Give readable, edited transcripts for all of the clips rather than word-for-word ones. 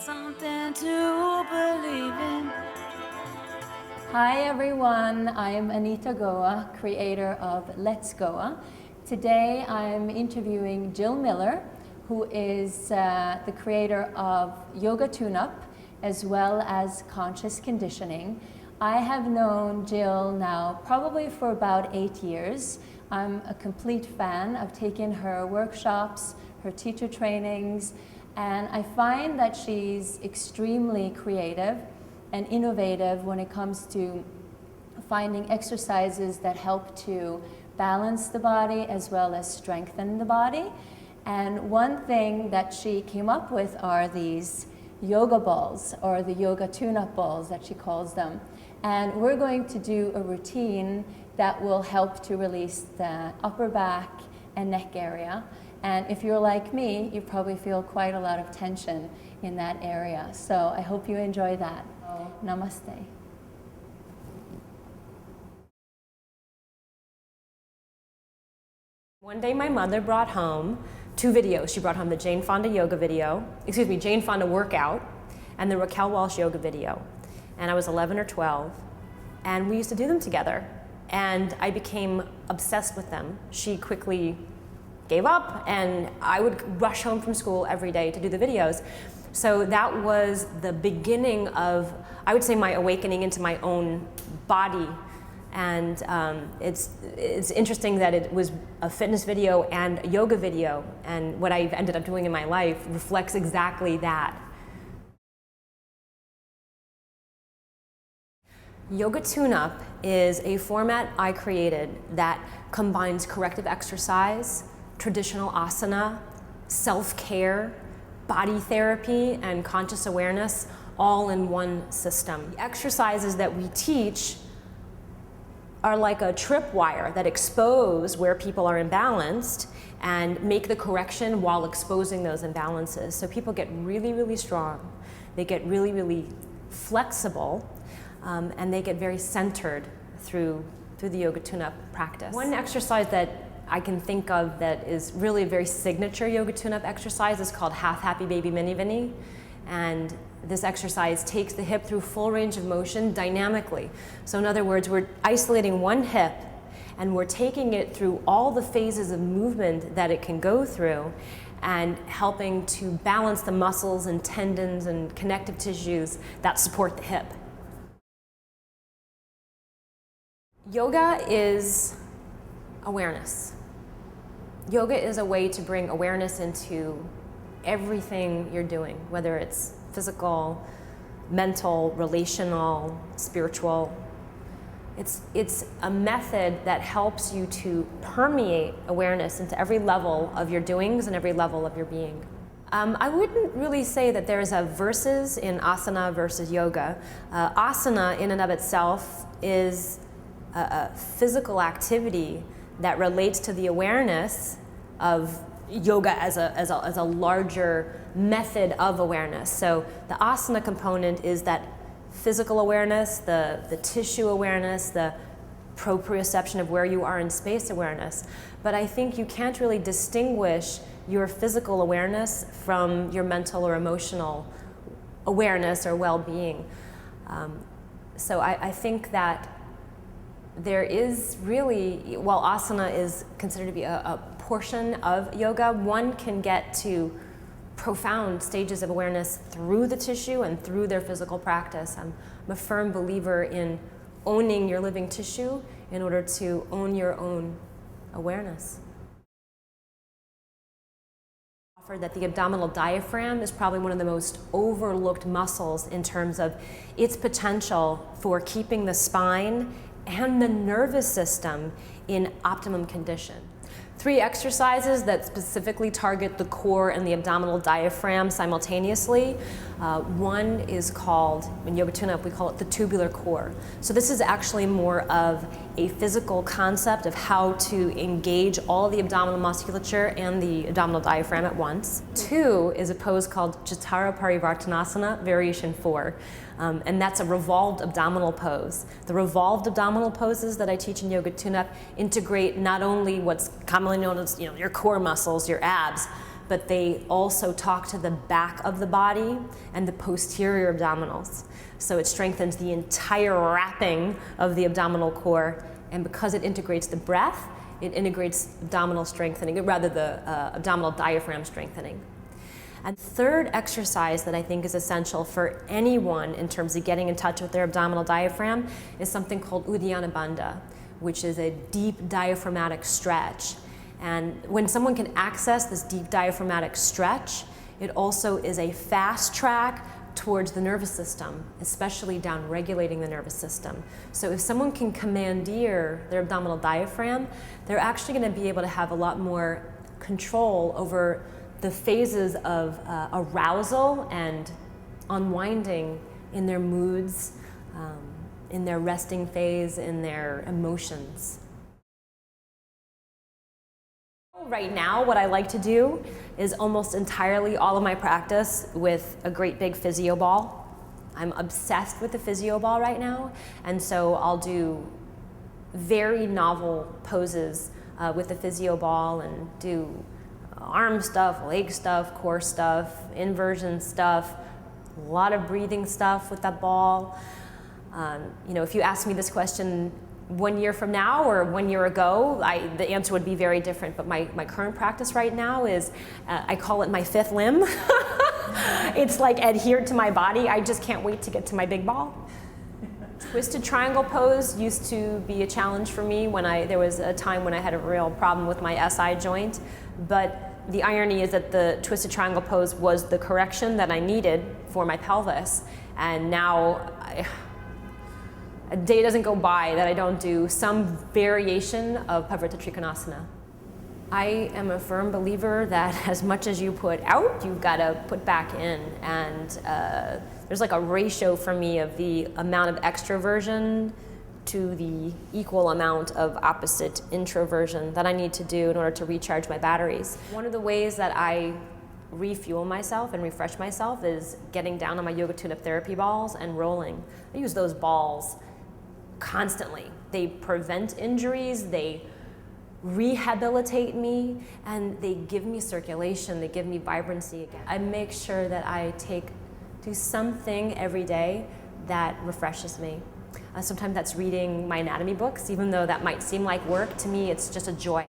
something to believe in. Hi everyone, I'm Anita Goa, creator of Let's Goa. Today I'm interviewing Jill Miller, who is the creator of Yoga Tune-Up as well as Conscious Conditioning. I have known Jill now probably for about 8 years. I'm a complete fan. I've taken her workshops, her teacher trainings, and I find that she's extremely creative and innovative when it comes to finding exercises that help to balance the body as well as strengthen the body. And one thing that she came up with are these yoga balls, or the yoga tune-up balls that she calls them. And we're going to do a routine that will help to release the upper back and neck area. And if you're like me, you probably feel quite a lot of tension in that area. So I hope you enjoy that. Namaste. One day my mother brought home 2 videos. She brought home the Jane Fonda Jane Fonda workout, and the Raquel Walsh yoga video. And I was 11 or 12, and we used to do them together. And I became obsessed with them. She quickly gave up, and I would rush home from school every day to do the videos. So that was the beginning of, I would say, my awakening into my own body. And it's interesting that it was a fitness video and a yoga video, and what I've ended up doing in my life reflects exactly that. Yoga Tune-Up is a format I created that combines corrective exercise, traditional asana, self-care, body therapy, and conscious awareness all in one system. The exercises that we teach are like a tripwire that expose where people are imbalanced and make the correction while exposing those imbalances. So people get really, really strong, they get really, really flexible, and they get very centered through the Yoga Tune-Up practice. One exercise that I can think of that is really a very signature Yoga Tune-Up exercise is called Half Happy Baby Mini Vinny. And this exercise takes the hip through full range of motion dynamically. So in other words, we're isolating one hip and we're taking it through all the phases of movement that it can go through and helping to balance the muscles and tendons and connective tissues that support the hip. Yoga is awareness. Yoga is a way to bring awareness into everything you're doing, whether it's physical, mental, relational, spiritual. It's a method that helps you to permeate awareness into every level of your doings and every level of your being. I wouldn't really say that there's a versus in asana versus yoga. Asana in and of itself is a physical activity that relates to the awareness of yoga as a larger method of awareness. So the asana component is that physical awareness, the tissue awareness, the proprioception of where you are in space awareness. But I think you can't really distinguish your physical awareness from your mental or emotional awareness or well-being. So I think that there is really, while asana is considered to be a portion of yoga, one can get to profound stages of awareness through the tissue and through their physical practice. I'm a firm believer in owning your living tissue in order to own your own awareness. That the abdominal diaphragm is probably one of the most overlooked muscles in terms of its potential for keeping the spine and the nervous system in optimum condition. 3 exercises that specifically target the core and the abdominal diaphragm simultaneously. One is called, in Yoga Tune-Up, we call it the tubular core. So this is actually more of a physical concept of how to engage all the abdominal musculature and the abdominal diaphragm at once. 2 is a pose called Jatara Parivartanasana, variation 4. And that's a revolved abdominal pose. The revolved abdominal poses that I teach in Yoga Tune-Up integrate not only what's commonly known as your core muscles, your abs, but they also talk to the back of the body and the posterior abdominals. So it strengthens the entire wrapping of the abdominal core, and because it integrates the breath, it integrates abdominal strengthening, rather the abdominal diaphragm strengthening. And third exercise that I think is essential for anyone in terms of getting in touch with their abdominal diaphragm is something called Uddiyana Bandha, which is a deep diaphragmatic stretch. And when someone can access this deep diaphragmatic stretch, it also is a fast track towards the nervous system, especially down regulating the nervous system. So if someone can commandeer their abdominal diaphragm, they're actually going to be able to have a lot more control over the phases of arousal and unwinding in their moods, in their resting phase, in their emotions. Right now, what I like to do is almost entirely all of my practice with a great big Physio Ball. I'm obsessed with the Physio Ball right now, and so I'll do very novel poses with the Physio Ball and do arm stuff, leg stuff, core stuff, inversion stuff, a lot of breathing stuff with that ball. You know, if you ask me this question 1 year from now or 1 year ago, the answer would be very different. But my current practice right now is, I call it my fifth limb. It's like adhered to my body. I just can't wait to get to my big ball. Twisted triangle pose used to be a challenge for me when there was a time when I had a real problem with my SI joint. But the irony is that the twisted triangle pose was the correction that I needed for my pelvis. And now, a day doesn't go by that I don't do some variation of Parivrtta Trikonasana. I am a firm believer that as much as you put out, you've got to put back in. And there's like a ratio for me of the amount of extroversion to the equal amount of opposite introversion that I need to do in order to recharge my batteries. One of the ways that I refuel myself and refresh myself is getting down on my yoga tune-up therapy balls and rolling. I use those balls constantly. They prevent injuries, they rehabilitate me, and they give me circulation, they give me vibrancy again. I make sure that I do something every day that refreshes me. Sometimes that's reading my anatomy books, even though that might seem like work. To me, it's just a joy.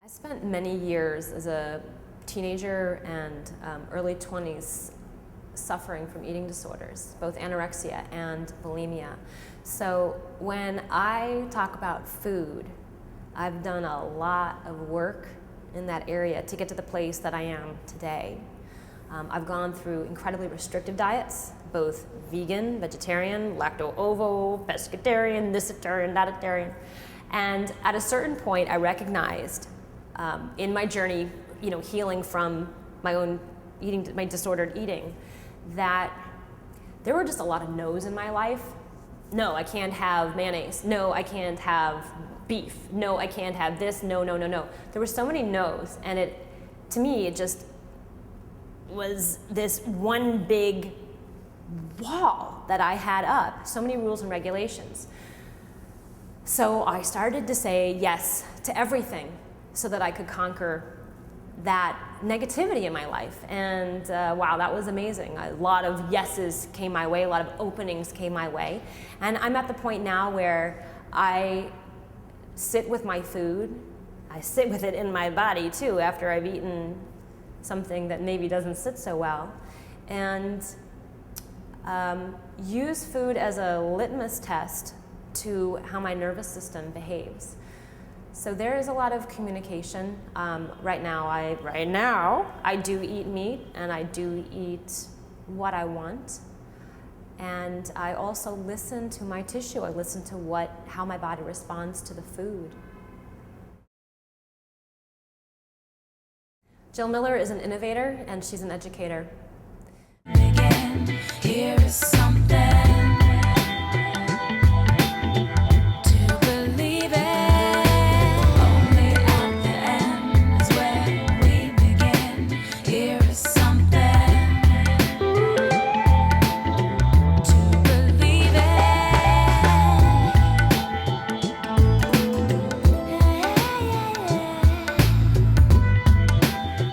I spent many years as a teenager and early 20s suffering from eating disorders, both anorexia and bulimia. So when I talk about food, I've done a lot of work in that area to get to the place that I am today. I've gone through incredibly restrictive diets, both vegan, vegetarian, lacto-ovo, pescatarian, thisitarian, thatitarian. And at a certain point, I recognized in my journey, you know, healing from my own eating, my disordered eating, that there were just a lot of no's in my life. No, I can't have mayonnaise. No, I can't have beef. No, I can't have this. No, no, no, no. There were so many no's, and to me, it just was this one big wall that I had up, so many rules and regulations. So I started to say yes to everything so that I could conquer that negativity in my life. And wow, that was amazing. A lot of yeses came my way, a lot of openings came my way. And I'm at the point now where I sit with my food, I sit with it in my body too after I've eaten something that maybe doesn't sit so well, and use food as a litmus test to how my nervous system behaves. So there is a lot of communication. Right now I do eat meat, and I do eat what I want. And I also listen to my tissue. I listen to how my body responds to the food. Jill Miller is an innovator, and she's an educator. Again, here is